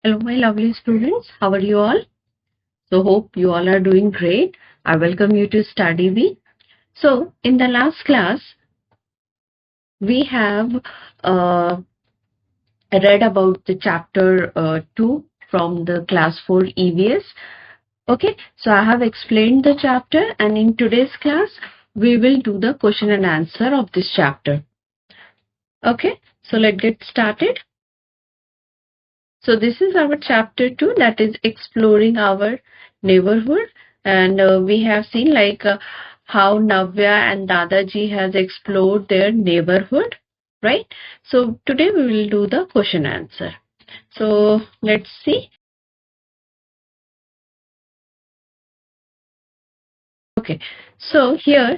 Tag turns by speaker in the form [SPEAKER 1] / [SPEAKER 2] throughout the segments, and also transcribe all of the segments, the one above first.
[SPEAKER 1] Hello, my lovely students. How are you all? So, hope you all are doing great. I welcome you to Study Week. So, in the last class, we have uh, read about the chapter 2 from the class 4 EVS. Okay, so I have explained the chapter, and in today's class, we will do the question and answer of this chapter. Okay, so let's get started. So this is our chapter 2, that is exploring our neighborhood, and we have seen how Navya and Dadaji has explored their neighborhood, right? So today we will do the question answer. So let's see. Okay, so here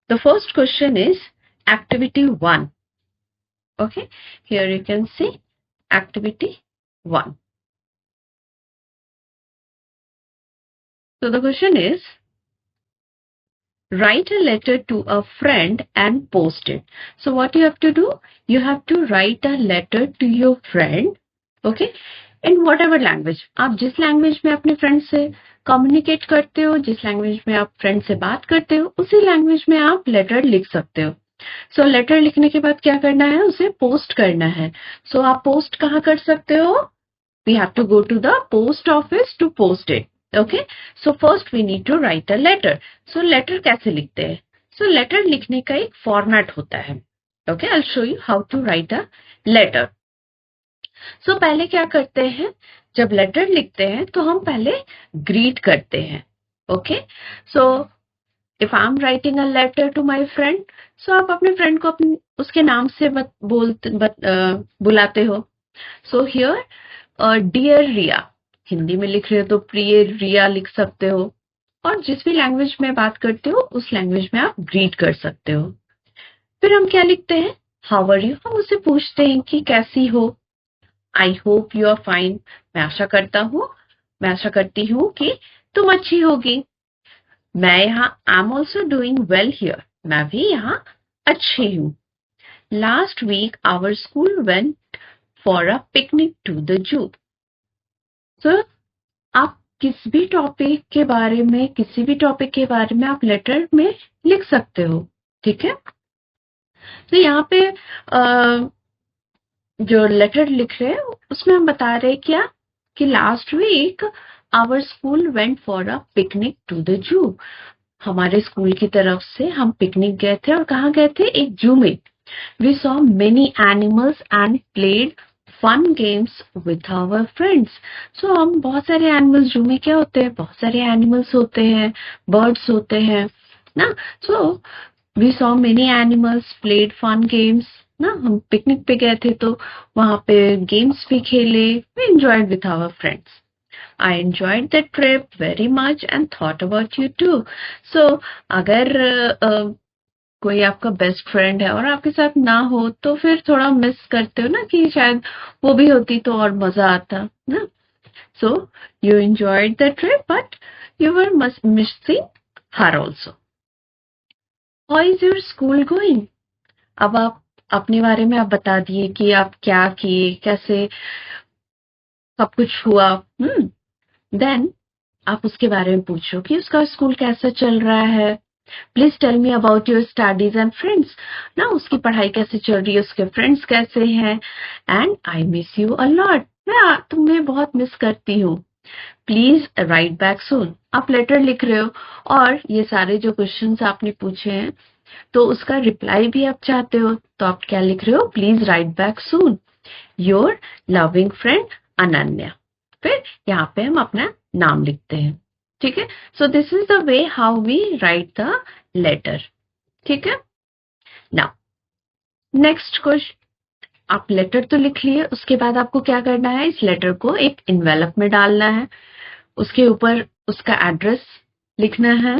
[SPEAKER 1] the first question is activity 1. Okay, here you can see activity 1. So the question is, write a letter to a friend and post it. So what you have to do? You have to write a letter to your friend, okay? In whatever language. आप जिस language में अपने friend से communicate करते हो, जिस language में आप फ्रेंड से बात करते हो, उसी लैंग्वेज में आप लेटर लिख सकते हो. सो लेटर लिखने के बाद क्या करना है? उसे पोस्ट करना है. सो आप पोस्ट कहाँ कर सकते हो? We have to go to the post office to post it. Okay, so first we need to write a letter. So letter कैसे लिखते हैं? So letter लिखने का एक format होता है. Okay, I'll show you how to write a letter. So पहले क्या करते हैं? जब letter लिखते हैं तो हम पहले greet करते हैं. Okay, so if I'm writing a letter to my friend, so आप अपने friend को उसके नाम से बुलाते हो. So here डियर रिया, हिंदी में लिख रहे हो तो प्रिय रिया लिख सकते हो, और जिस भी लैंग्वेज में बात करते हो उस लैंग्वेज में आप ग्रीट कर सकते हो. फिर हम क्या लिखते हैं? How are you. हम उससे पूछते हैं कि कैसी हो. I hope you are fine. मैं आशा करती हूँ कि तुम अच्छी होगी. मैं यहाँ I am also doing well here. मैं भी यहाँ अच्छी हूँ. Last week our school went for a picnic to the zoo. So आप किसी भी टॉपिक के बारे में आप लेटर में लिख सकते हो. ठीक है, तो यहाँ पे जो लेटर लिख रहे हैं उसमें हम बता रहे हैं क्या कि last week our school went for a picnic to the zoo. हमारे स्कूल की तरफ से हम पिकनिक गए थे, और कहाँ गए थे? एक जू में. We saw many animals and played fun games with our friends. So हम बहुत सारे एनिमल्स, जू में क्या होते हैं? बहुत सारे एनिमल्स होते हैं, बर्ड्स होते हैं ना. So we saw many animals, played fun games ना. हम पिकनिक पे गए थे तो वहां पे गेम्स भी खेले. We enjoyed with our friends. I enjoyed the trip very much and thought about you too. So अगर कोई आपका बेस्ट फ्रेंड है और आपके साथ ना हो तो फिर थोड़ा मिस करते हो ना कि शायद वो भी होती तो और मजा आता ना. So you enjoyed the trip but you were missing her also. How is your school going? अब आप अपने बारे में आप बता दिए कि आप क्या किए, कैसे सब कुछ हुआ. देन आप उसके बारे में पूछो कि उसका स्कूल कैसा चल रहा है. Please tell me about your studies and friends ना. उसकी पढ़ाई कैसे चल रही है, उसके फ्रेंड्स कैसे हैं. And I miss you a lot. मैं तुम्हें बहुत मिस करती हूँ. Please right back soon. आप लेटर लिख रहे हो और ये सारे जो क्वेश्चंस आपने पूछे हैं तो उसका रिप्लाई भी आप चाहते हो, तो आप क्या लिख रहे हो? Please right back soon. Your loving friend Ananya. फिर यहाँ पे हम अपना नाम लिखते हैं. ठीक है, so this is the way how we write the letter. ठीक है, नाउ नेक्स्ट क्वेश्चन. आप लेटर तो लिख लिए, उसके बाद आपको क्या करना है? इस लेटर को एक इन्वेलप में डालना है. उसके ऊपर उसका एड्रेस लिखना है.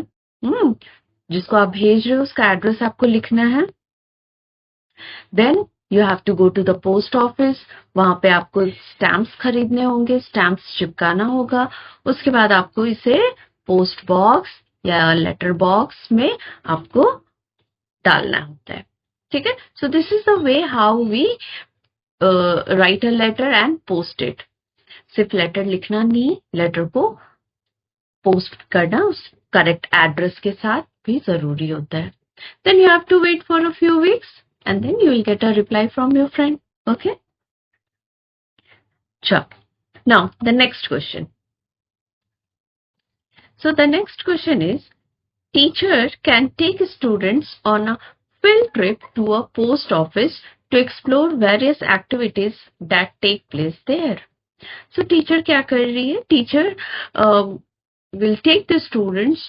[SPEAKER 1] जिसको आप भेज रहे हो उसका एड्रेस आपको लिखना है. Then you have to go to the post office. वहां पे आपको स्टैम्प्स खरीदने होंगे, स्टैम्प्स चिपकाना होगा. उसके बाद आपको इसे पोस्ट बॉक्स या लेटर बॉक्स में आपको डालना होता है. ठीक है, so this is the way how we write a letter and post it. सिर्फ लेटर लिखना नहीं, लेटर को पोस्ट करना उस करेक्ट एड्रेस के साथ भी जरूरी होता है. Then you have to wait for a few weeks and then you will get a reply from your friend. Okay? Sure. Now, the next question. So the next question is, teacher can take students on a field trip to a post office to explore various activities that take place there. So teacher क्या कर रही है? Teacher will take the students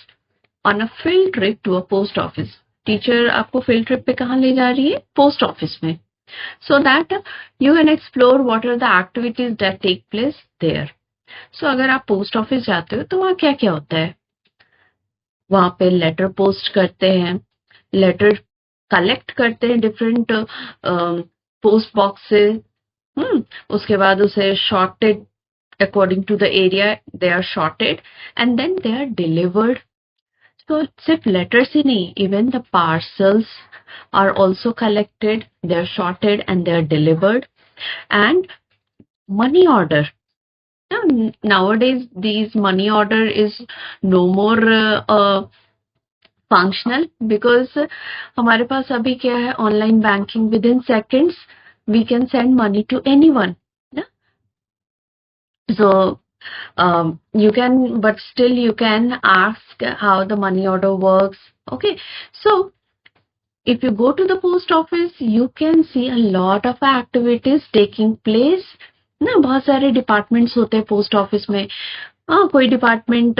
[SPEAKER 1] on a field trip to a post office. Teacher आपको field trip पे कहाँ ले जा रही है? पोस्ट ऑफिस में. So that you can explore what are the activities that take place there. So अगर आप पोस्ट ऑफिस जाते हो तो वहाँ क्या क्या होता है? वहां पे लेटर पोस्ट करते हैं, लेटर कलेक्ट करते हैं डिफरेंट पोस्ट बॉक्स से. उसके बाद उसे sorted according to the area, they are sorted and then they are delivered. तो सिर्फ लेटर्स ही नहीं, even the parcels are also collected, they are sorted and they are delivered. And money order. Nowadays, these money order is no more functional because हमारे पास अभी क्या है? Online banking, within seconds we can send money to anyone. So you can, but still you can ask how the money order works. Okay, so if you go to the post office, you can see a lot of activities taking place. ना बहुत सारे departments होते हैं post office में. कोई department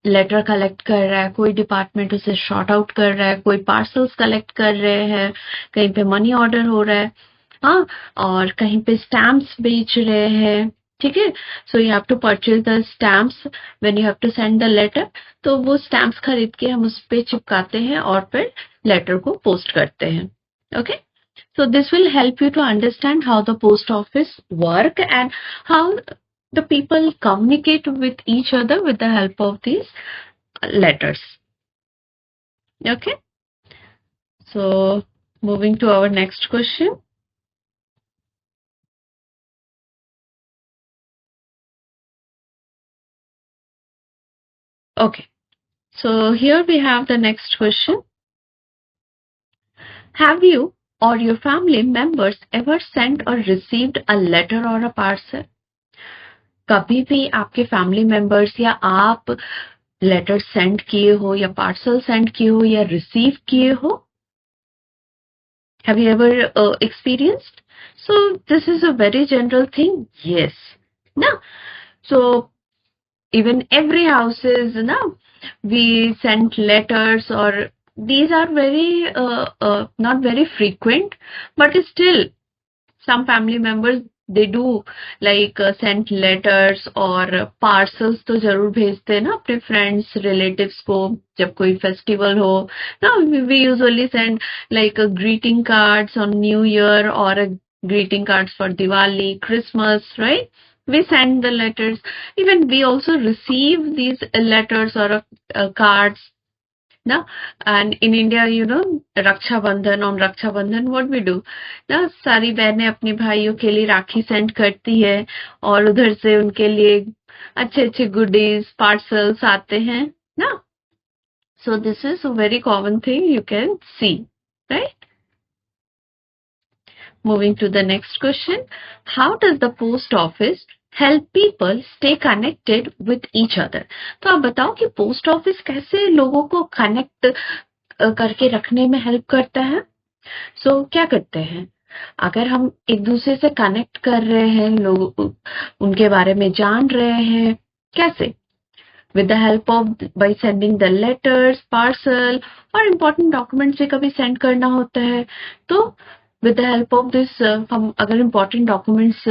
[SPEAKER 1] letter collect कर रहा है, कोई डिपार्टमेंट उसे शॉर्ट आउट कर रहा है, कोई पार्सल्स कलेक्ट कर रहे हैं, कहीं पे मनी ऑर्डर हो रहा है, और कहीं पे स्टैम्प्स बेच रहे हैं. ठीक है, so you have to purchase the stamps when you have to send the letter. तो वो स्टैम्प्स खरीद के हम उस पे चिपकाते हैं और फिर लेटर को पोस्ट करते हैं. Okay, so this will help you to understand how the post office work and how the people communicate with each other with the help of these letters. Okay, so moving to our next question. Okay, so here we have the next question. Have you or your family members ever sent or received a letter or a parcel? कभी भी आपके family members या आप letter send किए हो या parcel send किए हो या रिसीव किए हो? Have you ever experienced? So this is a very general thing. Yes. No. So even every houses, we send letters, or these are very not very frequent, but still some family members they do like send letters और parcels तो जरूर भेजते हैं ना अपने friends relatives को जब कोई festival हो. ना we usually send like a greeting cards on New Year or a greeting cards for Diwali, Christmas, right? We send the letters. Even we also receive these letters or cards. ना, and in India, you know, रक्षा बंधन, on रक्षा बंधन what we do ना, सारी बहनें अपनी भाइयों के लिए राखी सेंड करती है और उधर से उनके लिए अच्छे अच्छे गुडीज पार्सल्स आते हैं ना. So this is a very common thing you can see, right? Moving to the next question. How does the post office help people stay connected with each other? तो आप बताओ कि पोस्ट ऑफिस कैसे लोगों को कनेक्ट करके रखने में हेल्प करता है. सो क्या करते हैं? अगर हम एक दूसरे से कनेक्ट कर रहे हैं, लोग उनके बारे में जान रहे हैं, कैसे? With the help of by sending the letters, parcel और important documents भी कभी send करना होता है. तो with the help of this हम अगर important documents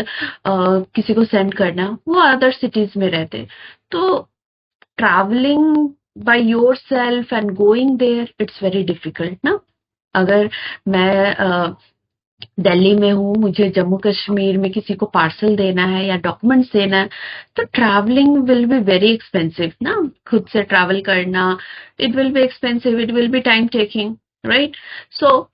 [SPEAKER 1] किसी को send करना, वो other cities में रहते, तो traveling by yourself and going there, it's very difficult ना. अगर मैं दिल्ली में हूँ, मुझे जम्मू कश्मीर में किसी को पार्सल देना है या डॉक्यूमेंट्स देना है, तो travelling will be very expensive ना. खुद से ट्रैवल करना, it will be expensive, it will be time taking, right? So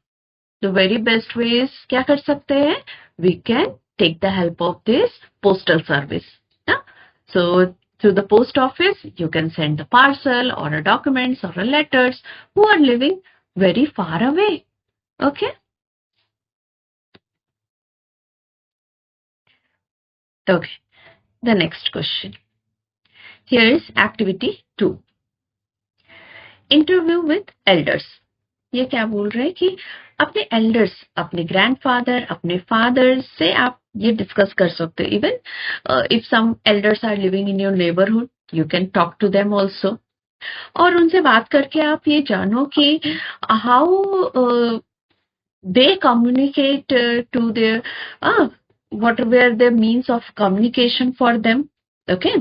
[SPEAKER 1] the very best ways क्या कर सकते हैं? We can take the help of this postal service ना. So through the post office, you can send the parcel or a documents or a letters who are living very far away. Okay. Okay. The next question. Here is activity 2. Interview with elders. ये क्या बोल रहे हैं कि अपने elders, अपने grandfather, अपने father से आप ये डिस्कस कर सकते हो. Even if some elders are living in your neighbourhood, you can talk to them also. और उनसे बात करके आप ये जानो कि how they communicate to their what were the means of communication for them. Okay.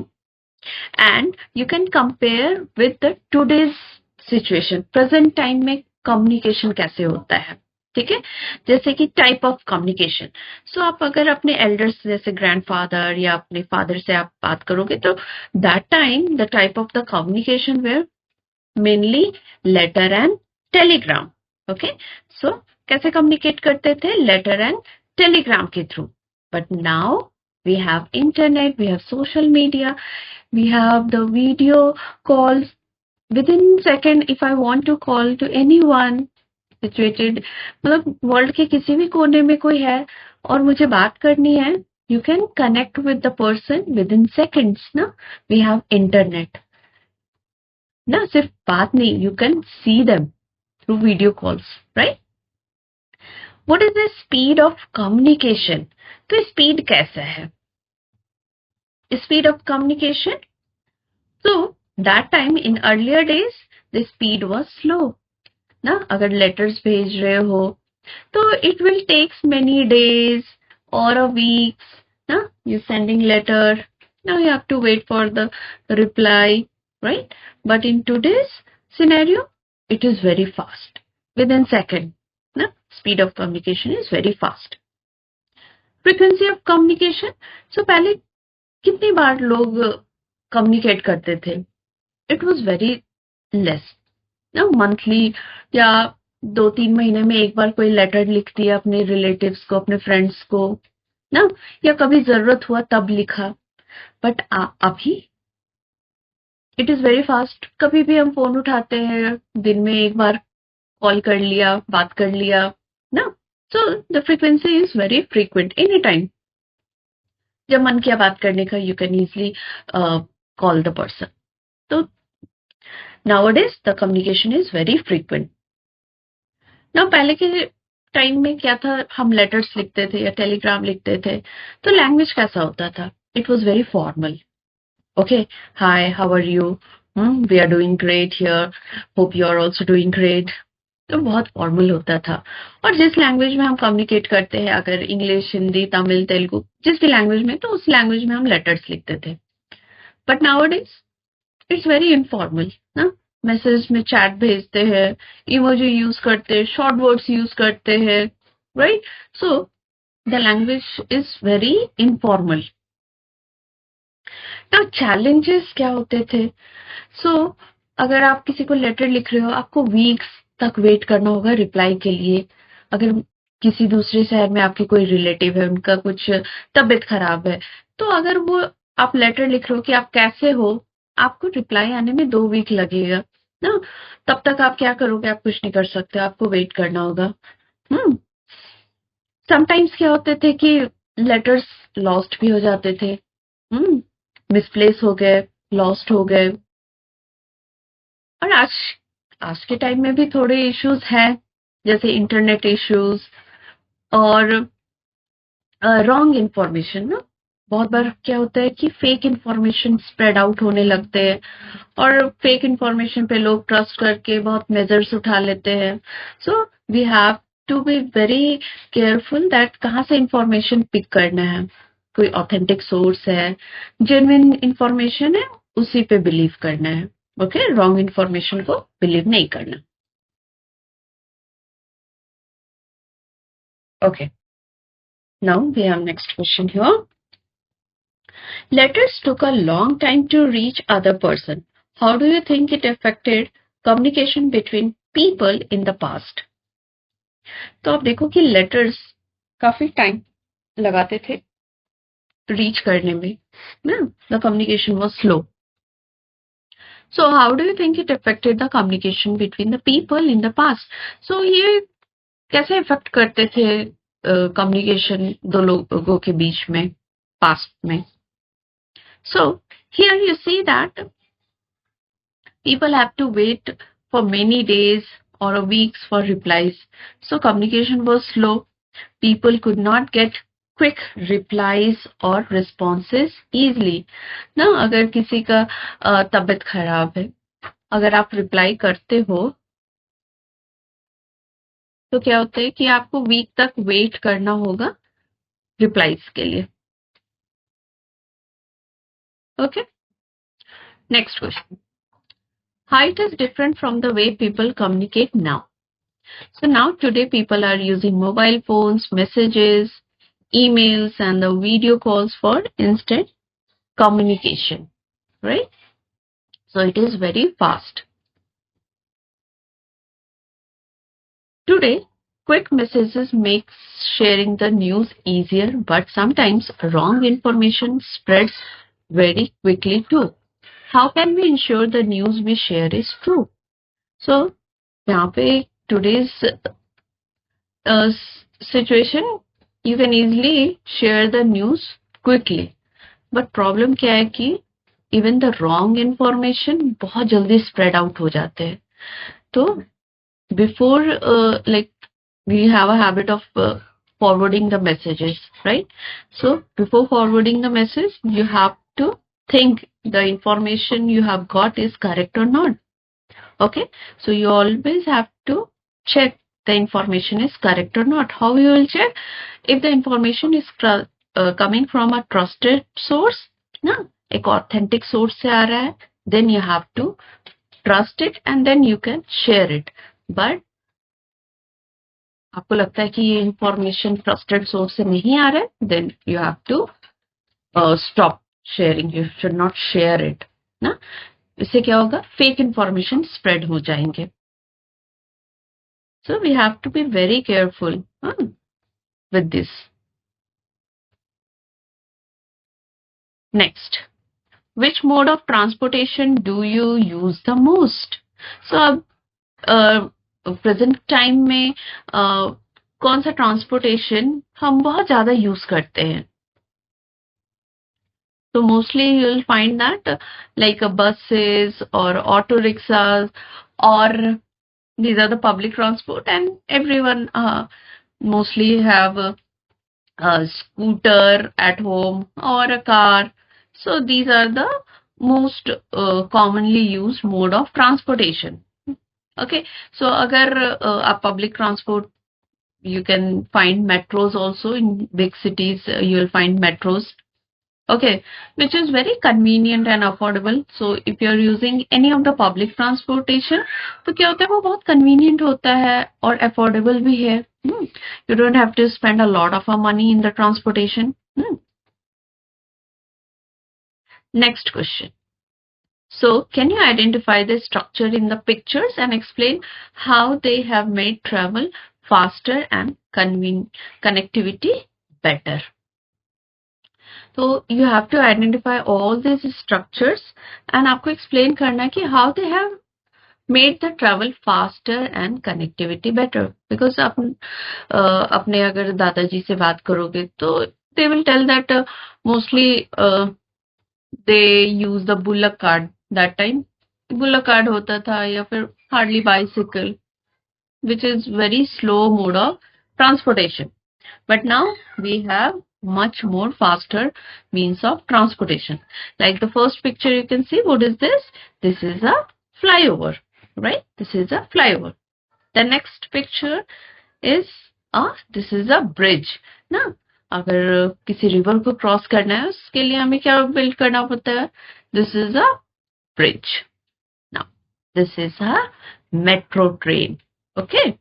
[SPEAKER 1] And you can compare with the today's situation, present time में communication कैसे होता है. ठीक है, जैसे कि टाइप ऑफ कम्युनिकेशन. सो आप अगर अपने एल्डर्स जैसे ग्रैंडफादर या अपने फादर से आप बात करोगे तो that time the type of the communication were mainly letter and telegram. Okay. So कैसे कम्युनिकेट करते थे? लेटर एंड टेलीग्राम के through. But now we have internet, we have social media, we have the video calls. within second if I want to call to anyone situated, मतलब world के किसी भी कोने में कोई है और मुझे बात करनी है, you can connect with the person within seconds. ना, we have internet. ना सिर्फ बात नहीं, you can see them through video calls, right? What is the speed of communication? तो speed कैसा है? Speed of communication? So that time in earlier days the speed was slow. ना अगर letters भेज रहे हो तो it will takes many days or a weeks. ना you sending letter, now you have to wait for the reply, right? But in today's scenario it is very fast, within second. ना speed of communication is very fast. Frequency of communication. So पहले कितनी बार लोग communicate करते थे? It was very less. ना monthly या 2-3 महीने में एक बार कोई लेटर लिख दिया अपने रिलेटिव्स को, अपने फ्रेंड्स को, ना, या कभी जरूरत हुआ तब लिखा. बट अभी इट इज वेरी फास्ट. कभी भी हम फोन उठाते हैं, दिन में एक बार कॉल कर लिया, बात कर लिया. ना, so the frequency is very frequent. Any time जब मन किया बात करने का, you can easily call the person. तो nowadays the communication is very frequent. Now पहले के टाइम में क्या था, हम लेटर्स लिखते थे या टेलीग्राम लिखते थे तो लैंग्वेज कैसा होता था? It was very formal. Okay, hi, how are you, we are doing great here, hope you are also doing great. तो बहुत फॉर्मल होता था. और जिस लैंग्वेज में हम कम्युनिकेट करते हैं, अगर इंग्लिश, हिंदी, तमिल, तेलुगु, जिस भी लैंग्वेज में, तो उस लैंग्वेज में हम लेटर्स लिखते थे. But nowadays it's very informal. ना, मैसेज में चैट भेजते हैं, इमोजी यूज करते हैं, शॉर्ट वर्ड्स यूज करते हैं, right? So the language is very informal. Now challenges क्या होते थे? सो अगर आप किसी को लेटर लिख रहे हो, आपको वीक्स तक वेट करना होगा रिप्लाई के लिए. अगर किसी दूसरे शहर में आपके कोई रिलेटिव है, उनका कुछ तबीयत खराब है, तो अगर वो आप लेटर लिख रहे हो कि आप कैसे हो, आपको रिप्लाई आने में 2 वीक लगेगा. ना, तब तक आप क्या करोगे? आप कुछ नहीं कर सकते, आपको वेट करना होगा. समटाइम्स क्या होते थे कि लेटर्स लॉस्ट भी हो जाते थे, मिसप्लेस हो गए, लॉस्ट हो गए. और आज के टाइम में भी थोड़े इश्यूज हैं, जैसे इंटरनेट इश्यूज और रॉन्ग इंफॉर्मेशन. ना, बहुत बार क्या होता है कि फेक इंफॉर्मेशन स्प्रेड आउट होने लगते हैं और फेक इंफॉर्मेशन पे लोग ट्रस्ट करके बहुत मेजर्स उठा लेते हैं. So we have to be very careful that कहाँ से इंफॉर्मेशन पिक करना है. कोई ऑथेंटिक सोर्स है, जेन्युइन इंफॉर्मेशन है, उसी पे बिलीव करना है. ओके, रॉन्ग इंफॉर्मेशन को बिलीव नहीं करना. Okay, now we have next question here. Letters took a long time to reach other person. How do you think it affected communication between people in the past? तो आप देखो कि letters काफी time लगाते थे reach करने में ना, the communication was slow. So how do you think it affected the communication between the people in the past? So ये कैसे इफेक्ट करते थे कम्युनिकेशन दो लोगों के बीच में पास्ट में? So here you see that people have to wait for many days or weeks for replies. So communication was slow. People could not get quick replies or responses easily. ना अगर किसी का तबीयत खराब है, अगर आप रिप्लाई करते हो तो क्या होता है कि आपको वीक तक वेट करना होगा रिप्लाईज के लिए. Okay, next question. How it is different from the way people communicate now? So now today people are using mobile phones, messages, emails and the video calls for instant communication, right? So it is very fast. Today, quick messages make sharing the news easier, but sometimes wrong information spreads very quickly too. How can we ensure the news we share is true? So, यहाँ पे today's situation, you can easily share the news quickly. But problem क्या है कि even the wrong information बहुत जल्दी spread out हो जाते हैं. तो before like we have a habit of forwarding the messages, right? So before forwarding the message, you have to think the information you have got is correct or not. Okay, so you always have to check the information is correct or not. How you will check? If the information is coming from a trusted source, ना एक authentic source से आ रहा है, then you have to trust it and then you can share it. But आपको लगता है कि ये इंफॉर्मेशन ट्रस्टेड सोर्स से नहीं आ रहा है, then you have to stop sharing. You should not share it ना. इससे क्या होगा? फेक इंफॉर्मेशन स्प्रेड हो जाएंगे. So we have to be very careful with this. Next, which mode of transportation do you use the most? So अब present time में कौन सा ट्रांसपोर्टेशन हम बहुत ज्यादा यूज करते हैं? तो mostly you will find that like buses or auto rickshaws, or these are the public transport, and everyone mostly have a scooter at home or a car. So these are the most commonly used mode of transportation. Okay, so agar public transport, you can find metros also in big cities. You will find metros, okay, which is very convenient and affordable. So if you are using any of the public transportation, तो क्या होता है वो बहुत convenient होता है और affordable भी है. You don't have to spend a lot of money in the transportation. Next question. So, can you identify the structure in the pictures and explain how they have made travel faster and connectivity better? So, you have to identify all these structures and आपको explain करना है कि how they have made the travel faster and connectivity better. Because अपने अगर दादाजी से बात करोगे तो they will tell that mostly they use the bullock cart. That time bullock cart होता था या फिर hardly bicycle, which is very slow mode of transportation. But now we have much more faster means of transportation. Like the first picture you can see, what is this? This is a flyover, right? This is a flyover. The next picture is this is a bridge. ना अगर किसी river को cross करना है उसके लिए हमें क्या बिल्ड करना पड़ता है? This is a bridge. Now this is a metro train. Okay.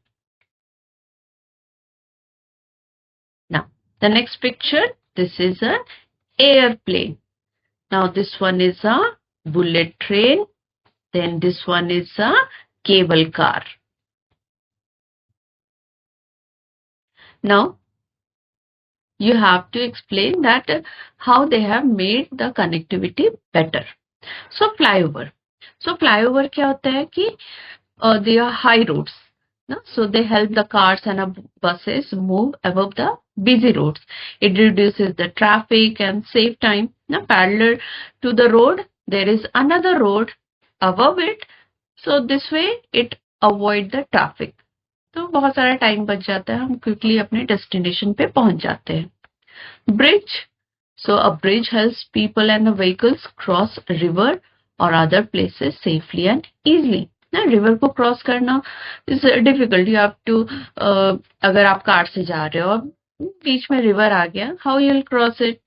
[SPEAKER 1] Now the next picture, this is an airplane. Now this one is a bullet train. Then this one is a cable car. Now you have to explain that how they have made the connectivity better. So flyover. So flyover क्या होता है कि they are high roads. No? So they help the cars and buses move above the busy roads. It reduces the traffic and save time. Now, parallel to the road, there is another road above it. So this way it avoid the traffic. तो बहुत सारा time बच जाता है, हम quickly अपने destination पे पहुंच जाते हैं. Bridge. So a bridge helps people and the vehicles cross river or other places safely and easily. ना रिवर को क्रॉस करना is difficult. You have to, अगर आप कार से जा रहे हो और बीच में रिवर आ गया, how you will cross it?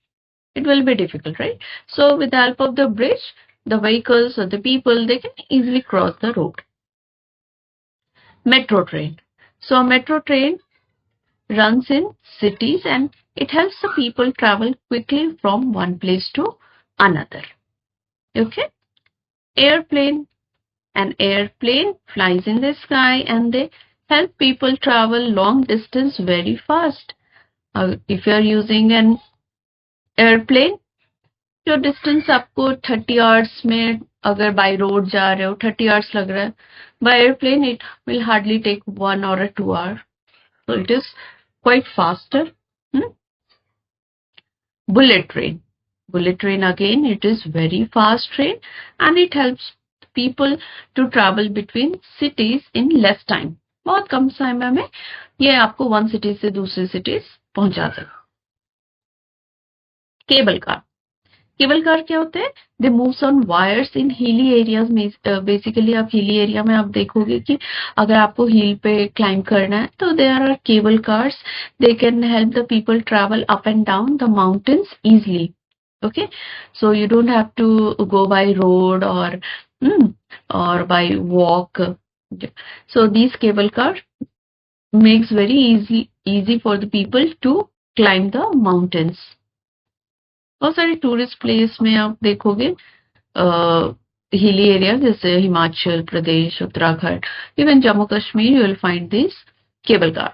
[SPEAKER 1] It will be difficult, right? So with the help of the bridge, the vehicles or the people, they can easily cross the road. Metro train. So a metro train runs in cities and it helps the people travel quickly from one place to another. Okay? Airplane. An airplane flies in the sky and they help people travel long distance very fast. If you are using an airplane, जो distance आपको 30 hours में अगर by road जा रहे हो 30 hours लग रहा है, by airplane it will hardly take 1 or 2 hours. So it is quite faster. Bullet train. Bullet train again, it is very fast train and it helps people to travel between cities in less time. बहुत कम समय में ये आपको one city से दूसरी cities पहुंचा देगा. Cable car. Cable car क्या होते हैं? They moves on wires in hilly areas में. बेसिकली आप हिली एरिया में आप देखोगे कि अगर आपको हिल पे क्लाइंब करना है तो there are cable cars. They can help the people travel up and down the mountains easily. Okay, so you don't have to go by road or by walk. So these cable car makes very easy for the people to climb the mountains. बहुत सारे tourist place में आप देखोगे hilly area जैसे Himachal Pradesh, Uttarakhand, even Jammu Kashmir, you will find this cable car.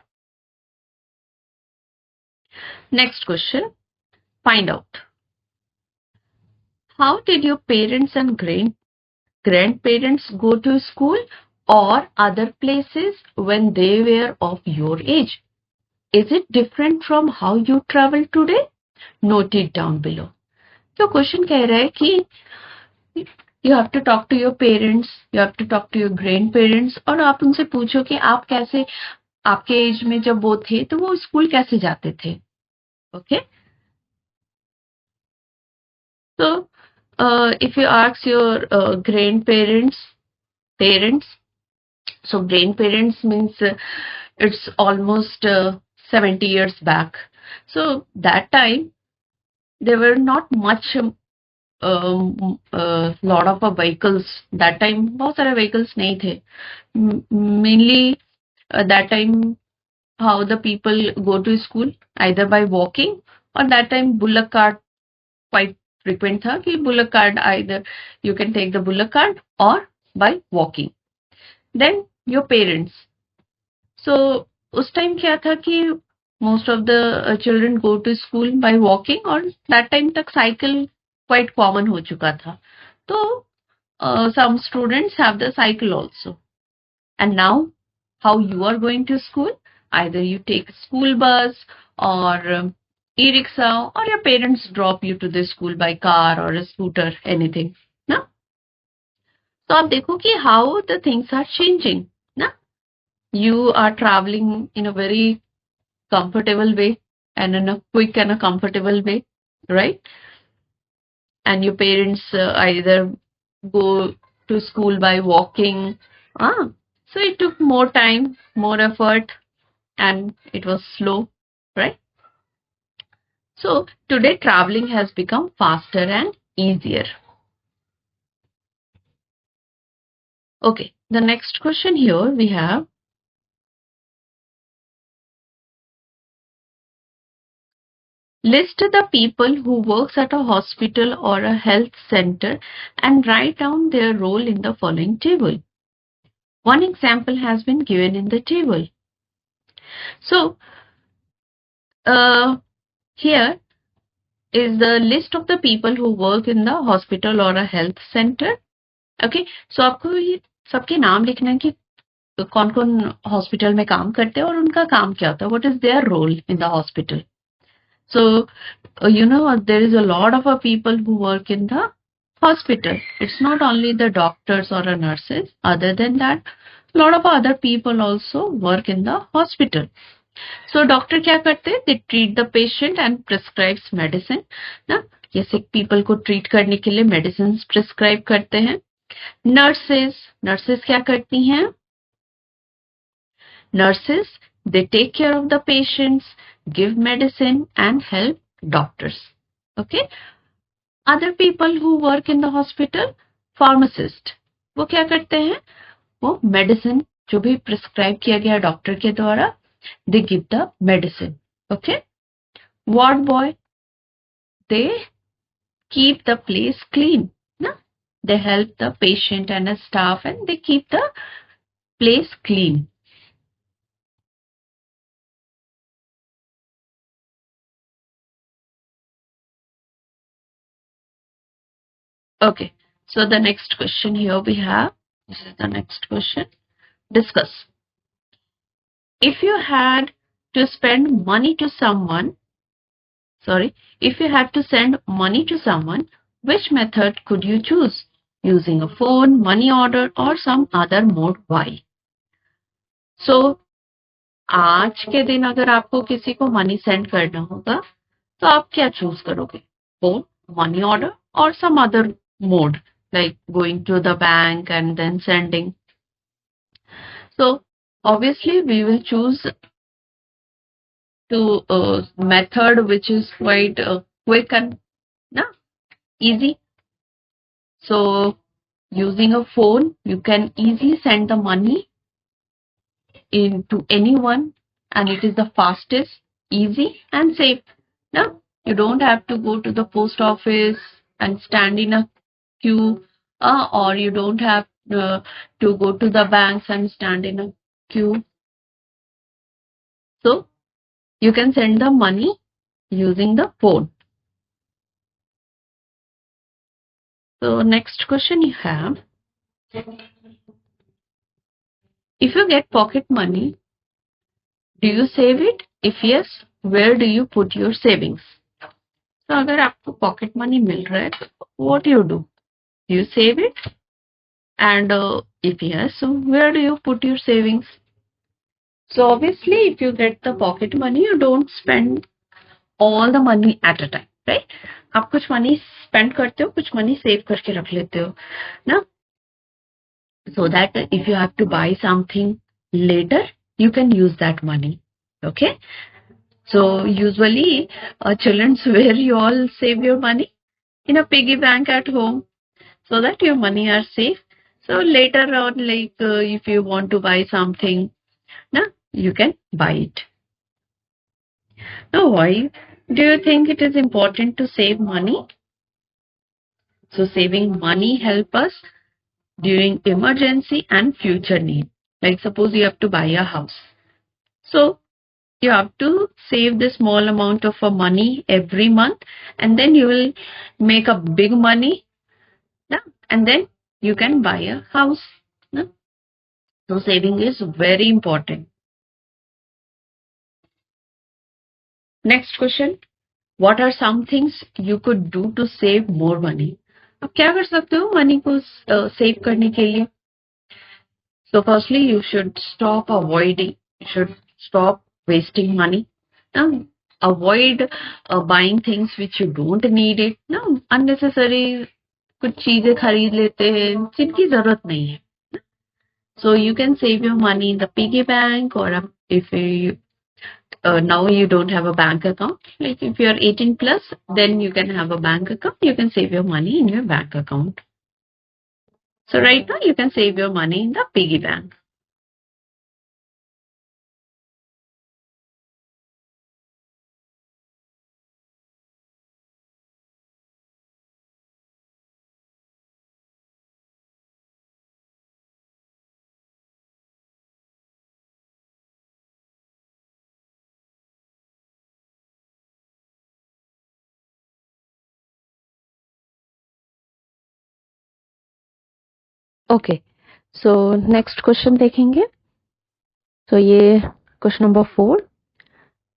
[SPEAKER 1] Next question, find out. How did your parents and grandparents go to school or other places when they were of your age? Is it different from how you travel today? Note it down below. तो question कह रहा है कि you have to talk to your parents, you have to talk to your grandparents और आप उनसे पूछो कि आप कैसे, आपके एज में जब वो थे तो वो स्कूल कैसे जाते थे. ओके, तो if you ask your grandparents, parents, so grandparents means it's almost 70 years back. So that time there were not much lot of vehicles. That time बहुत सारे vehicles नहीं थे. Mainly that time how the people go to school either by walking or that time bullock cart quite frequent था कि bullock cart either you can take the bullock cart or by walking. Then your parents. So उस time क्या था कि most of the children go to school by walking और that time तक cycle quite common हो चुका था. तो some students have the cycle also. And now how you are going to school? Either you take school bus or e-rickshaw or your parents drop you to the school by car or a scooter, anything. ना? तो आप देखो कि how the things are changing. ना? You are traveling in a very comfortable way and in a quick and a comfortable way, right? And your parents either go to school by walking. So it took more time, more effort, and it was slow, right? So today traveling has become faster and easier. Okay, the next question here we have. List the people who works at a hospital or a health center and write down their role in the following table. One example has been given in the table. So here is the list of the people who work in the hospital or a health center. Okay, so आपको ये सबके नाम लिखना है कि कौन कौन hospital में काम करते हैं और उनका काम क्या होता है, what is their role in the hospital. So there is a lot of people who work in the hospital. It's not only the doctors or nurses. Other than that, a lot of other people also work in the hospital. So doctor क्या करते हैं? They treat the patient and prescribes medicine. ना, ये sick people को treat करने के लिए medicines prescribe करते हैं. नर्सेस क्या करती हैं? Nurses, they take care of the patients, give medicine and help doctors. Okay. Other people who work in the hospital, pharmacist, वो क्या करते हैं? वो medicine जो भी prescribe किया गया डॉक्टर के द्वारा, they give the medicine. Okay. Ward boy, they keep the place clean. No? They help the patient and the staff and they keep the place clean. Okay, so the next question here we have, this is the next question. Discuss. If you had to spend money to someone, if you had to send money to someone, which method could you choose? Using a phone, money order or some other mode? Why? So, आज के दिन अगर आपको किसी को money send करना होगा तो आप क्या चूज करोगे? फोन, मनी ऑर्डर और some other mode like going to the bank and then sending. So obviously we will choose to method which is quite quick and easy. So using a phone, you can easily send the money into anyone and it is the fastest, easy and safe. Now you don't have to go to the post office and stand in a queue or you don't have to go to the banks and stand in a queue. So you can send the money using the phone. So next question you have, if you get pocket money, do you save it? If yes, where do you put your savings? So अगर आपको pocket money मिल रहा है, what do you do? Do you save it? And if yes, so where do you put your savings? So obviously, if you get the pocket money, you don't spend all the money at a time, right? आप कुछ money spend करते हो, कुछ money save करके रख लेते हो, ना? So that if you have to buy something later, you can use that money. Okay. So usually, children's where you all save your money in a piggy bank at home, so that your money are safe. So later on, like if you want to buy something, na, you can buy it. Now, why do you think it is important to save money? So saving money help us during emergency and future need. Like suppose you have to buy a house. So you have to save the small amount of money every month and then you will make a big money, yeah? And then you can buy a house. Yeah? So saving is very important. Next question. What are some things you could do to save more money? आप क्या कर सकते हो money को save करने के लिए? So firstly, you should stop avoiding, you should stop wasting money. Now, avoid buying things which you don't need it. No, unnecessary कुछ चीजें खरीद लेते हैं जिनकी जरूरत नहीं है. So you can save your money in the piggy bank or if you now you don't have a bank account, like if you are 18 plus, then you can have a bank account. You can save your money in your bank account. So right now you can save your money in the piggy bank. Okay, so next question देखेंगे। तो ये question number 4,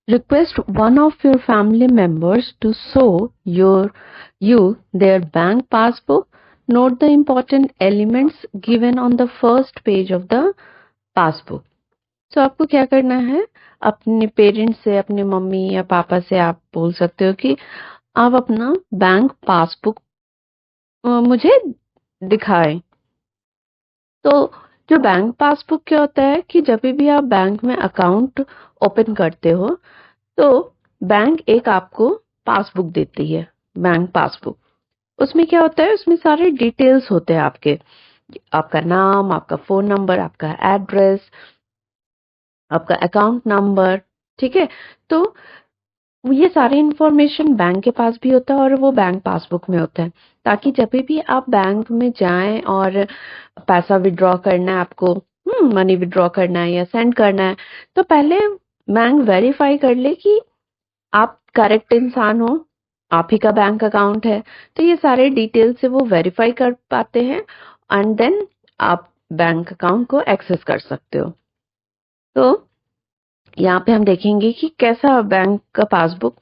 [SPEAKER 1] request one of your family members to show you their bank passbook. Note the important elements given on the first page of the passbook. तो आपको क्या करना है, अपने parents से, अपने मम्मी या पापा से आप बोल सकते हो कि आप अपना बैंक पासबुक मुझे दिखाएं। तो जो बैंक पासबुक क्या होता है कि जब भी आप बैंक में अकाउंट ओपन करते हो तो बैंक एक आपको पासबुक देती है, बैंक पासबुक। उसमें क्या होता है, उसमें सारे डिटेल्स होते हैं आपके, आपका नाम, आपका फोन नंबर, आपका एड्रेस, आपका अकाउंट नंबर, ठीक है। तो ये सारी इंफॉर्मेशन बैंक के पास भी होता है और वो बैंक पासबुक में होता है, ताकि जब भी आप बैंक में जाएं और पैसा विड्रॉ करना है आपको, मनी विड्रॉ करना है या सेंड करना है, तो पहले बैंक वेरीफाई कर ले कि आप करेक्ट इंसान हो, आप ही का बैंक अकाउंट है। तो ये सारे डिटेल से वो वेरीफाई कर पाते हैं एंड देन आप बैंक अकाउंट को एक्सेस कर सकते हो। तो यहाँ पे हम देखेंगे कि कैसा बैंक का पासबुक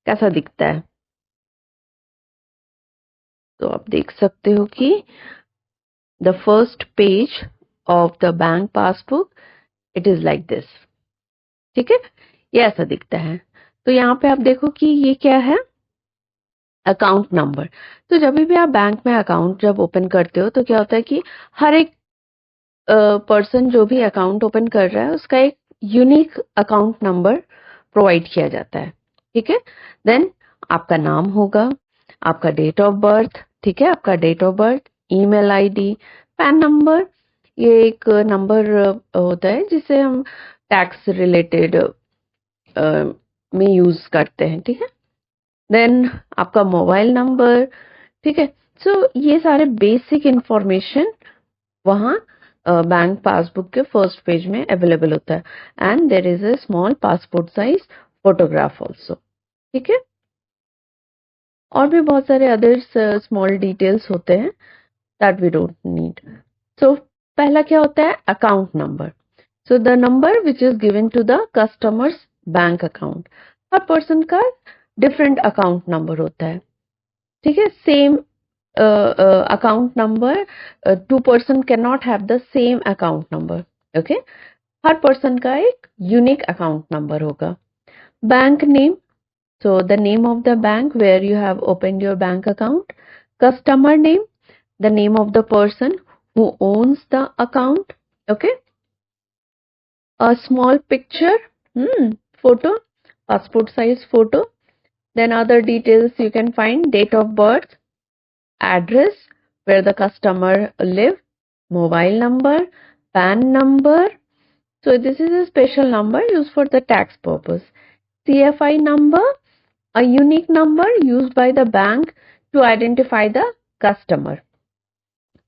[SPEAKER 1] कैसा दिखता है। तो आप देख सकते हो कि the first page of the bank passbook it is like this, ठीक है, ये ऐसा दिखता है। तो यहाँ पे आप देखो कि ये क्या है, अकाउंट नंबर। तो जब भी आप बैंक में अकाउंट जब ओपन करते हो तो क्या होता है कि हर एक पर्सन जो भी अकाउंट ओपन कर रहा है उसका एक यूनिक अकाउंट नंबर प्रोवाइड किया जाता है, ठीक है। देन आपका नाम होगा, आपका डेट ऑफ बर्थ, ठीक है, आपका date of birth, email ID, PAN number. ये एक नंबर होता है जिसे हम टैक्स रिलेटेड में यूज करते हैं, ठीक है। देन आपका मोबाइल नंबर, ठीक है। सो ये सारे बेसिक इंफॉर्मेशन वहाँ बैंक पासबुक के फर्स्ट पेज में अवेलेबल होता है and there is a small passport size photograph also, ठीक है। और भी बहुत सारे अदर्स स्मॉल डिटेल्स होते हैं that we don't need. So पहला क्या होता है, account number. So the number which is given to the customers bank account. हर पर्सन का डिफरेंट अकाउंट नंबर होता है, ठीक है। Same account number, two person cannot have the same account number, okay। Her person का एक unique account number होगा। Bank name, so the name of the bank where you have opened your bank account। Customer name, the name of the person who owns the account, okay। A small picture, photo, passport size photo। Then other details you can find, date of birth, address where the customer live, mobile number, PAN number. So this is a special number used for the tax purpose. CFI number, a unique number used by the bank to identify the customer.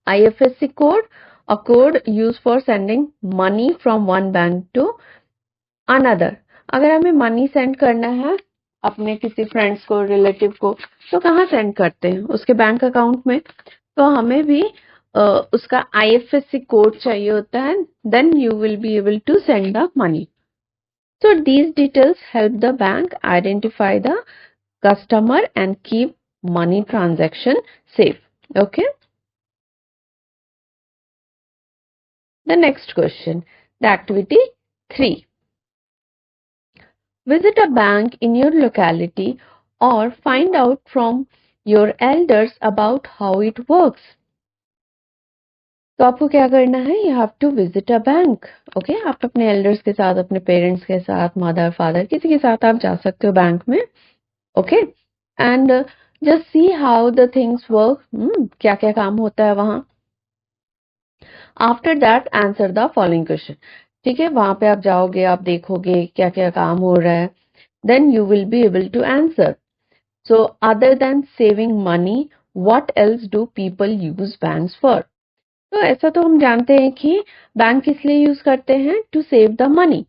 [SPEAKER 1] IFSC code, a code used for sending money from one bank to another। अगर हमें money send करना है अपने किसी friends को, relative को, तो कहाँ सेंड करते हैं, उसके बैंक अकाउंट में। तो हमें भी उसका IFSC कोड चाहिए होता है, then you will be able to send the money. So these details help the bank identify the customer and keep money transaction safe, okay। The next question, the activity 3, visit a bank in your locality or find out from your elders about how it works। तो आपको क्या करना है, you have to visit a bank, okay. आप अपने elders के साथ, अपने पेरेंट्स के साथ, मदर फादर, किसी के साथ आप जा सकते हो बैंक में, okay. And just see how the things work, क्या क्या काम होता है वहाँ। After that answer the following question, ठीक है। वहां पे आप जाओगे, आप देखोगे क्या क्या काम हो रहा है, then you will be able to answer. So other than saving money, what else do people use banks for. तो ऐसा तो हम जानते हैं कि बैंक किस लिए यूज करते हैं, टू सेव द मनी।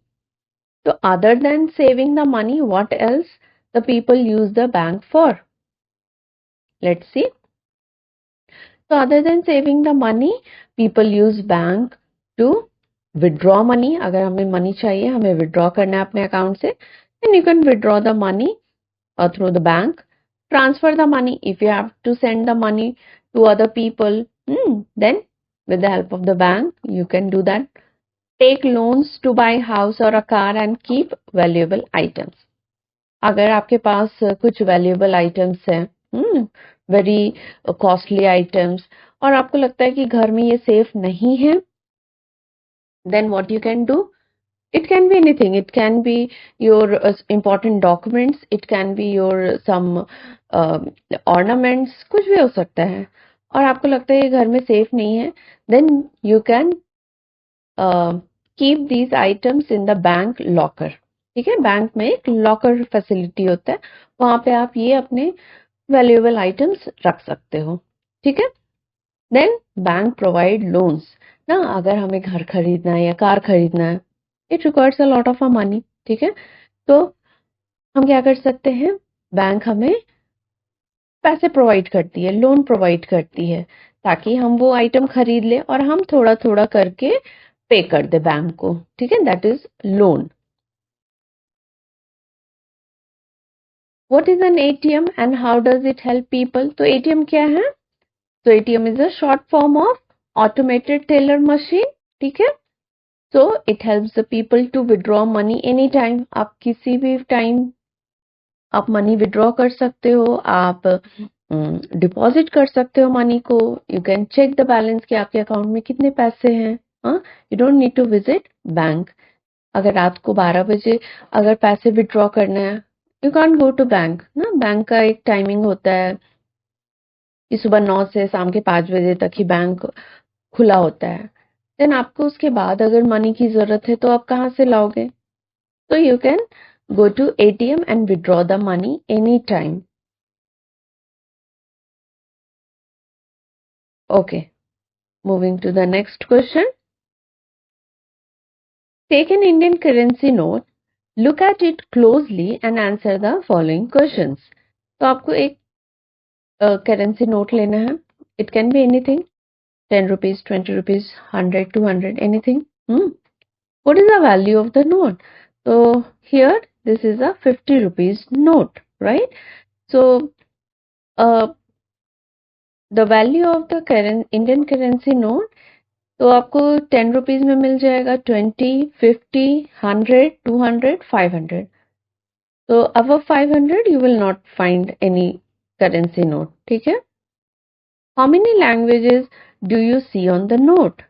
[SPEAKER 1] तो other than saving the money, what else the people use the bank for. Let's see. So other than saving the money, people use bank to withdraw money. अगर हमें money चाहिए, हमें withdraw करना है अपने account से, then you can withdraw the money through the bank. Transfer the money if you have to send the money to other people. Then with the help of the bank, you can do that. Take loans to buy house or a car and keep valuable items. अगर आपके पास कुछ valuable items हैं, very costly items, और आपको लगता है कि घर में ये safe नहीं है, then what you can do? It can be anything. It can be your important documents. It can be your some ornaments. कुछ भी हो सकता है. और आपको लगता है ये घर में safe नहीं है, then you can keep these items in the bank locker. ठीक है, बैंक में एक लॉकर फैसिलिटी होता है, वहां पे आप ये अपने वैल्यूएबल आइटम्स रख सकते हो. ठीक है. देन बैंक प्रोवाइड लोन्स ना. अगर हमें घर खरीदना है या कार खरीदना है, it requires a lot of money. ठीक है, तो हम क्या कर सकते हैं, बैंक हमें पैसे प्रोवाइड करती है, लोन प्रोवाइड करती है, ताकि हम वो आइटम खरीद ले और हम थोड़ा थोड़ा करके पे कर दे बैंक को. ठीक है, that is loan. What is an ATM and how does it help people? तो ATM क्या है? तो ATM is a short form of automated teller machine. ठीक है, so it helps the people to withdraw money anytime. आप किसी भी time आप मनी विड्रॉ कर सकते हो, आप डिपॉजिट कर सकते हो मनी को. You can check the balance कि आपके अकाउंट में कितने पैसे हैं. You don't need to visit bank. अगर रात को 12 बजे अगर पैसे विड्रॉ करना है, you can't go to bank ना. बैंक का एक टाइमिंग होता है कि सुबह 9 से शाम के 5 बजे तक ही बैंक खुला होता है. देन आपको उसके बाद अगर मनी की जरूरत है तो आप कहाँ से लाओगे? तो you can go to ATM and withdraw the money anytime. Okay, moving to the next question. Take an Indian currency note, look at it closely and answer the following questions. तो आपको एक करेंसी नोट लेना है. It can be anything, 10 rupees, 20 rupees, 100, 200, anything. What is the value of the note? So here this is a 50 rupees note, right? So the value of the Indian currency note, तो आपको 10 rupees में मिल जाएगा 20, 50, 100, 200, 500. तो above 500 you will not find any currency note. ठीक है. How many languages do you see on the note?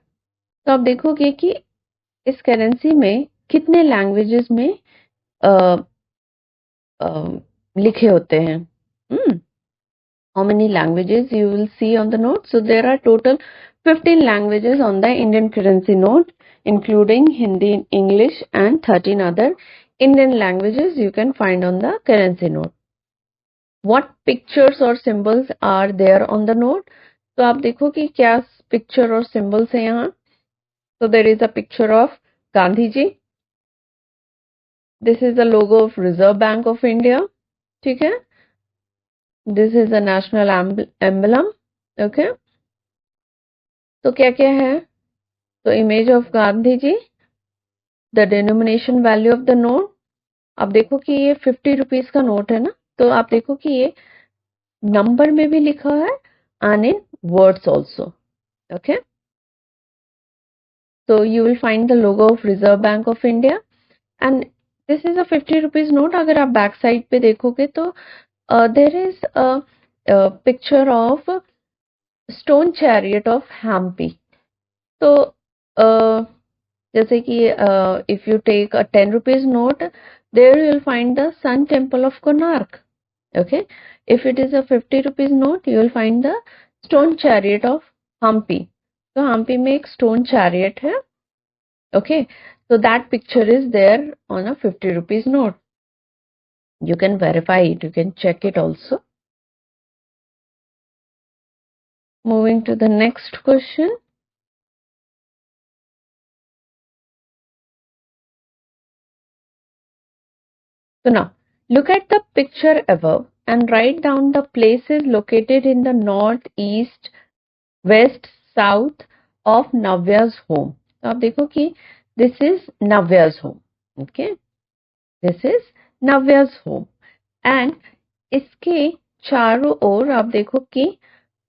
[SPEAKER 1] तो आप देखोगे कि इस करेंसी में कितने लैंग्वेजेस में लिखे होते हैं. How many languages you will see on the note? So there are total 15 languages on the Indian currency note, including Hindi, English and 13 other Indian languages you can find on the currency note. What pictures or symbols are there on the note? तो आप देखो कि क्या picture और symbols है यहाँ. So there is a picture of Gandhi ji. This is the logo of Reserve Bank of India. ठीक है. This is a national emblem. Okay. तो क्या क्या है? तो image of Gandhi ji, the denomination value of the note. आप देखो कि ये 50 रुपीज का नोट है ना, तो आप देखो कि ये नंबर में भी लिखा है and in words also. Okay, so you will find the logo of Reserve Bank of India and this is a 50 rupees note. अगर आप बैक साइड पे देखोगे तो there is a picture of stone chariot of Hampi. तो जैसे कि if you take a 10 rupees note, there you will find the Sun Temple of Konark. Okay, if it is a 50 rupees note, you will find the stone chariot of Hampi. तो हम्पी में एक stone chariot है. Okay, so that picture is there on a 50 rupees note. You can verify it, you can check it also. Moving to the next question. So now, look at the picture above and write down the places located in the north, east, west south of नव्या's home. तो आप देखो कि this is नव्या's home, okay, this is नव्या's home. And इसके चारों ओर आप देखो कि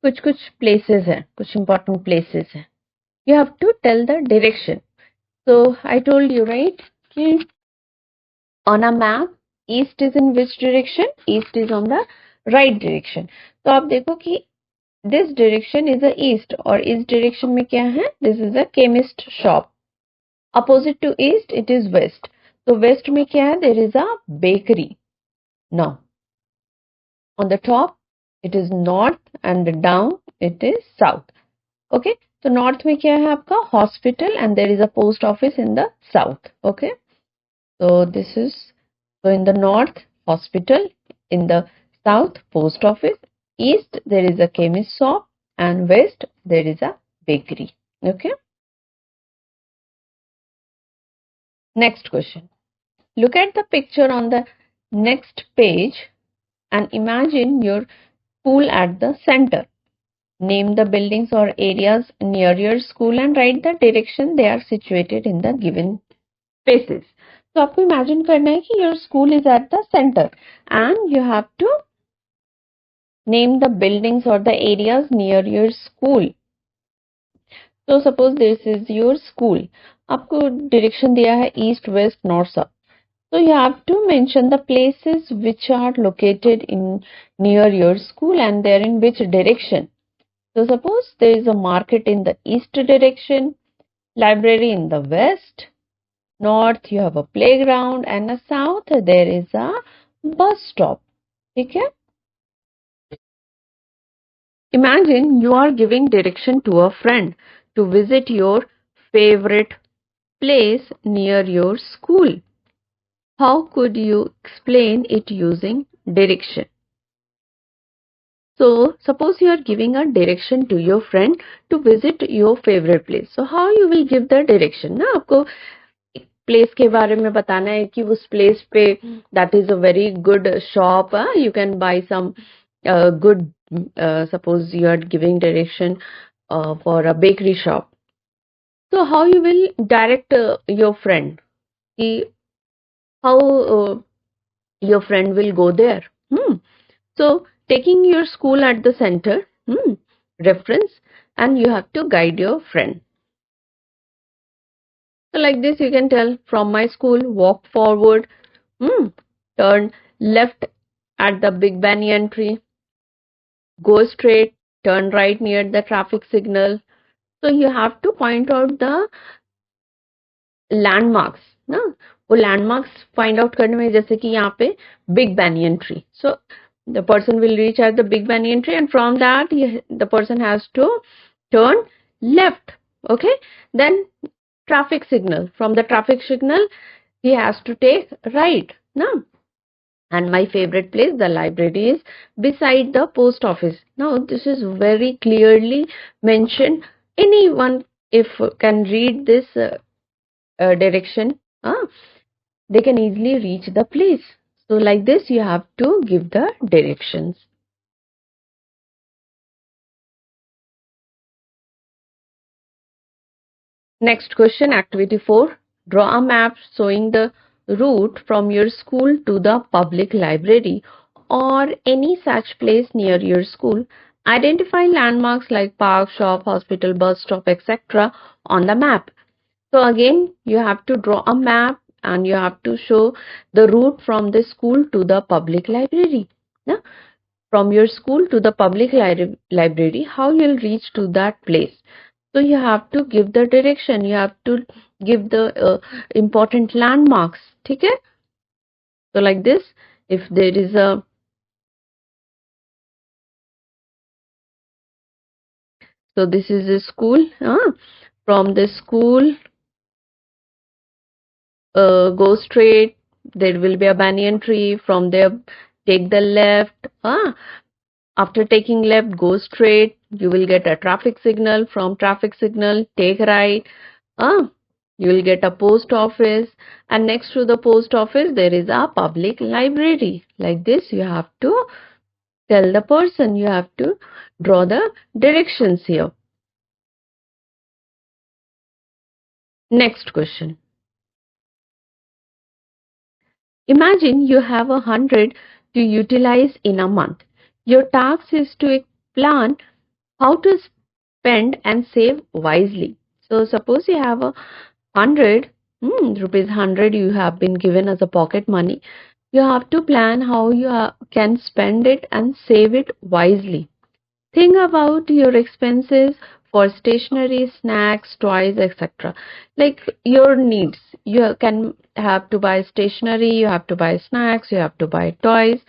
[SPEAKER 1] कुछ कुछ प्लेसेस हैं, कुछ इंपॉर्टेंट प्लेसेस हैं। You have to tell the direction. So I told you, right, कि on a map, east is in which direction? East is on the right direction. तो आप देखो कि this direction is the east और इस direction में क्या है? This is a chemist shop. Opposite to east, it is west. तो west में क्या है? There is a bakery. Now, on the top, it is north and down, it is south. Okay? तो north में क्या है आपका? Hospital and there is a post office in the south. Okay? So this is, so in the north, hospital, in the south, post office, east, there is a chemist shop, and west, there is a bakery. Okay. Next question. Look at the picture on the next page and imagine your school at the center. Name the buildings or areas near your school and write the direction they are situated in the given spaces. तो आपको imagine करना है कि your school is at the centre and you have to name the buildings और the areas near your school. तो suppose this is your school, आपको direction दिया है east west north south, so you have to mention the places which are located in near your school and they're in which direction. So suppose there is a market in the east direction, library in the west, north you have a playground and a south there is a bus stop. ठीक है? Imagine you are giving direction to a friend to visit your favorite place near your school. How could you explain it using direction? So suppose you are giving a direction to your friend to visit your favorite place. So how you will give the direction? ना आपको place के बारे में बताना है कि उस place पे that is a very good shop, you can buy some good, suppose you are giving direction for a bakery shop. So how you will direct your friend? कि how your friend will go there? So taking your school at the center, reference, and you have to guide your friend. So like this you can tell, from my school, walk forward, turn left at the big banyan tree, go straight, turn right near the traffic signal. So you have to point out the landmarks ना, वो landmarks find out करने में, जैसे कि यहाँ पे big banyan tree. So the person will reach at the big banyan tree and from that the person has to turn left. Okay, then traffic signal, from the traffic signal he has to take right ना. And my favorite place, the library, is beside the post office. Now this is very clearly mentioned. Anyone if can read this direction, they can easily reach the place. So like this you have to give the directions. Next question, activity 4. Draw a map showing the route from your school to the public library or any such place near your school. Identify landmarks like park, shop, hospital, bus stop, etc. on the map. So again, you have to draw a map and you have to show the route from the school to the public library. Yeah? From your school to the public library, how you'll reach to that place. So you have to give the direction, you have to give the important landmarks. ठीक है? So like this, if there is a, so this is a school, from the school, go straight, there will be a banyan tree, from there take the left, after taking left go straight, you will get a traffic signal, from traffic signal take right, you will get a post office, and next to the post office there is a public library. Like this you have to tell the person, you have to draw the directions here. Next question. Imagine you have 100 to utilize in a month. Your task is to plan how to spend and save wisely. So suppose you have 100 rupees 100 you have been given as a pocket money. You have to plan how you can spend it and save it wisely. Think about your expenses for stationery, snacks, toys, etc. Like your needs. You can have to buy stationery, you have to buy snacks, you have to buy toys.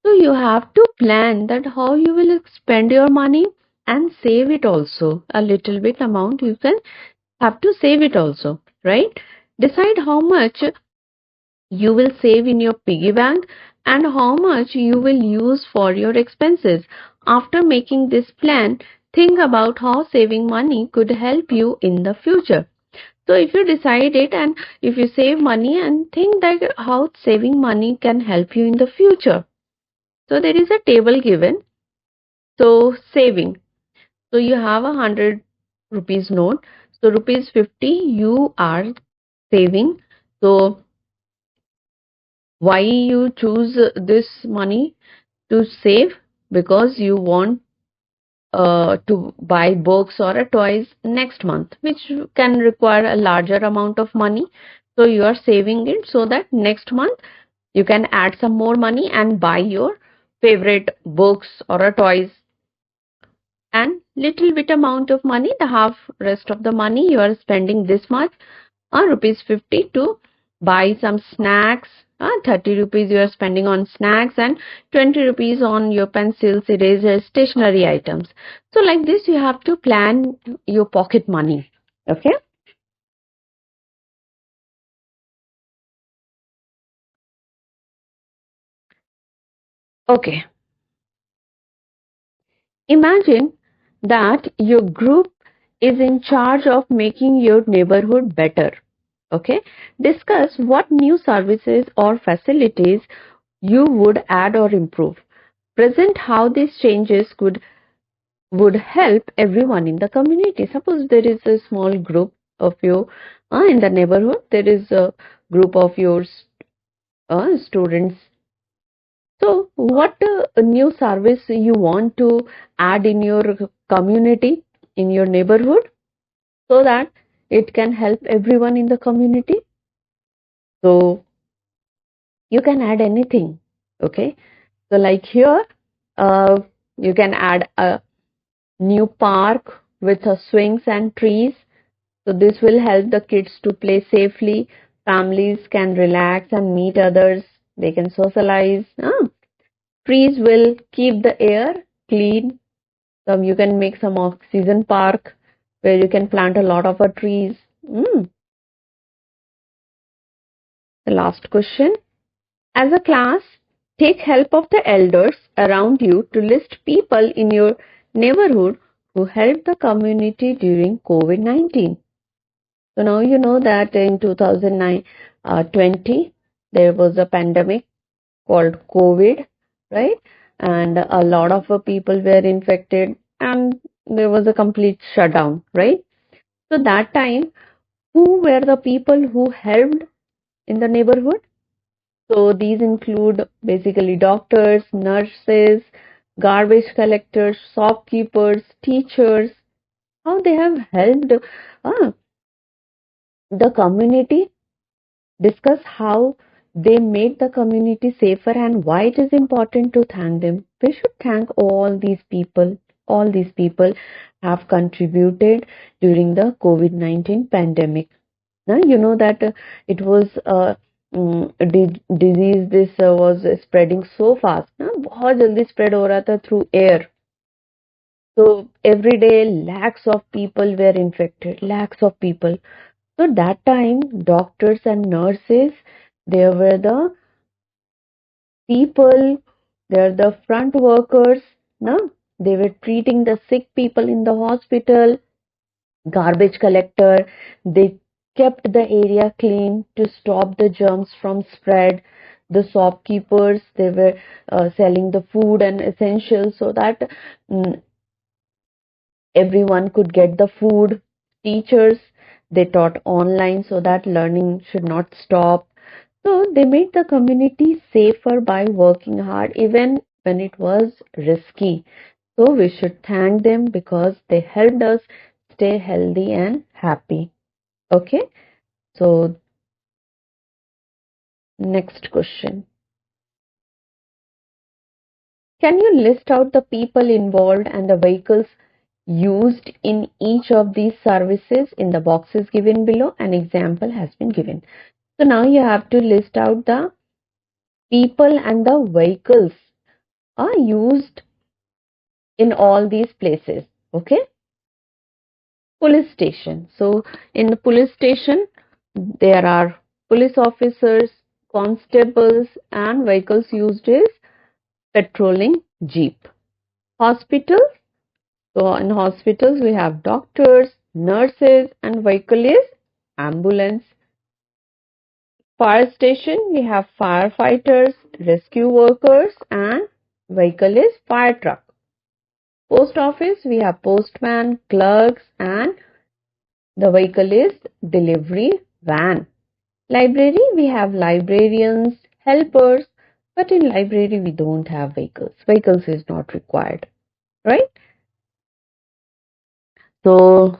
[SPEAKER 1] So you have to plan that how you will spend your money and save it also. A little bit amount you can have to save it also, right? Decide how much you will save in your piggy bank and how much you will use for your expenses. After making this plan, think about how saving money could help you in the future. So if you decide it and if you save money and think that how saving money can help you in the future. So there is a table given. So saving. So you have 100 rupees note. So rupees 50 you are saving. So why you choose this money to save? Because you want to buy books or a toys next month, which can require a larger amount of money. So you are saving it so that next month you can add some more money and buy your favorite books or a toys, and little bit amount of money, the half rest of the money you are spending this much, rupees 50 to buy some snacks, 30 rupees you are spending on snacks and 20 rupees on your pencils, erasers, stationery items. So like this you have to plan your pocket money. Okay. Okay. Imagine that your group is in charge of making your neighborhood better. Okay. Discuss what new services or facilities you would add or improve. Present how these changes would help everyone in the community. Suppose there is a small group of you in the neighborhood, there is a group of your students. So, what new service you want to add in your community, in your neighborhood, so that it can help everyone in the community? So, you can add anything. Okay. So, like here, uh, you can add a new park with swings and trees. So this will help the kids to play safely. Families can relax and meet others. They can socialize. Trees will keep the air clean. So you can make some oxygen park where you can plant a lot of trees. The last question. As a class, take help of the elders around you to list people in your neighborhood who helped the community during COVID-19. So now you know that in 2020 there was a pandemic called COVID, right? And a lot of people were infected and there was a complete shutdown, right? So that time, who were the people who helped in the neighborhood? So these include basically doctors, nurses, garbage collectors, shopkeepers, teachers, how they have helped the community. Discuss how they made the community safer and why it is important to thank them. We should thank all these people. All these people have contributed during the COVID-19 pandemic. Now, you know that it was a disease, this was spreading so fast. ना बहुत जल्दी spread हो रहा था through air. So every day lakhs of people were infected, lakhs of people. So that time, doctors and nurses, they were the people, they're the front workers, no? They were treating the sick people in the hospital, garbage collector, they kept the area clean to stop the germs from spread. The shopkeepers, they were selling the food and essentials so that mm, everyone could get the food. Teachers, They taught online so that learning should not stop. So they made the community safer by working hard even when it was risky. So we should thank them because they helped us stay healthy and happy. Okay, so next question. Can you list out the people involved and the vehicles used in each of these services in the boxes given below? An example has been given. So now you have to list out the people and the vehicles are used in all these places. Okay. Police station. So in the police station, there are police officers, constables, and vehicles used is patrolling jeep. Hospitals. So in hospitals, we have doctors, nurses, and vehicle is ambulance. Fire station, we have firefighters, rescue workers, and vehicle is fire truck. Post office, we have postman, clerks, and the vehicle is delivery van. Library, we have librarians, helpers, but in library we don't have vehicles. Vehicles is not required, right? So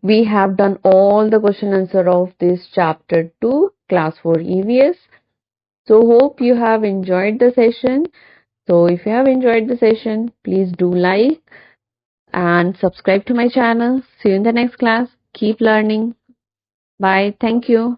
[SPEAKER 1] we have done all the question answer of this chapter 2, class 4 EVS. So hope you have enjoyed the session. So if you have enjoyed the session, please do like and subscribe to my channel. See you in the next class. Keep learning. Bye. Thank you.